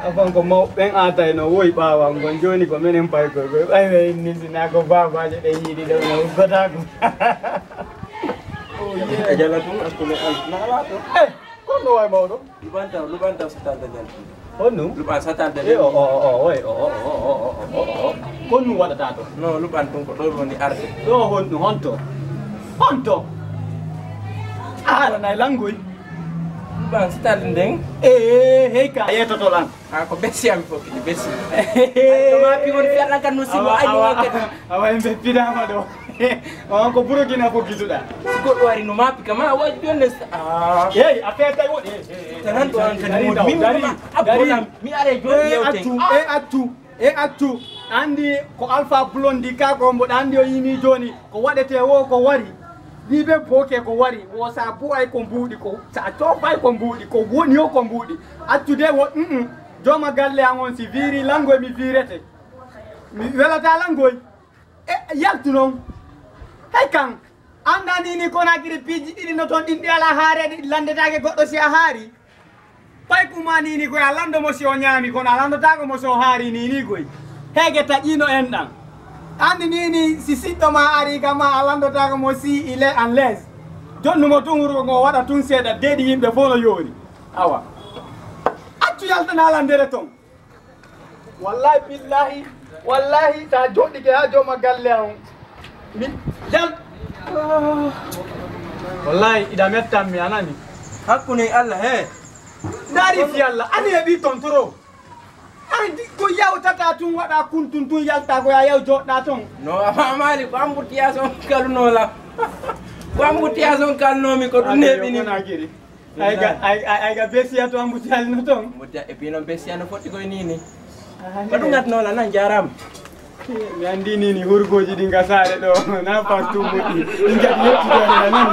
Afan ko mau ben ata no woi bawa ngon joni ko menen pay ko ay we ni sina ko baba je de yidi do no goda ko oh yeah ajala tum aku le na la to ko no ay mawdo lubanta satan dal oh no luban satan dal ko nu wada tato no luban tum ko do woni arde do honto ala nay langoy Bang, satan deng. Hei ka, ya totolan. Aku besi am foki besi. Cuma pingon fiat kan musim ayo kan. Awa embe pida ma do. Ko buru gina foki sudah. Sikot wari no mapi kama awa jones. Hey, afeta wo. Tanan to an kan dari mi are joni atu. Andi ko alpha blondi ka ko mbo andi o yimi joni ko wadete wo ko wari. Libe poke ko wari wo sa bu ay ko mbudi ko sa to fay ko mbudi ko woni yo ko mbudi atude wo joma galle angon si viri lango mi virete mi welata lango yaltu non hay kan andani ni ko na giri piji didi no ton dindi ala haare di lande tage goddo si a haari pay kumani ni ko alando mo si o nyami ko na alando tago mo so haari ni koy hege tajino en dan andi nini sisito ma ari kama alando taga mo si ile unless jonnu mo tunguru ngo wada tun seda dedi yimbe fono yori awa accu yalta na landere ton wallahi billahi wallahi ta jodi ke ha joma galle on mi jal wallahi ida metta mi anani hakune Allah he dari fi Allah ani bi tontoro andi ko yawtata tun wada kuntun tun yalta ko yaw jodda ton no amali ko ambutiya son kalno la ko ambutiya son kalno mi ko dum nebi ni nagiri ay ga besiya to ambutiya no ton mutiya e pino besiya no foti ko ni ko dum ngatno la nan jaram mi andi ni hurgoji di ngasare do na fa tumudi ngati yetti do nan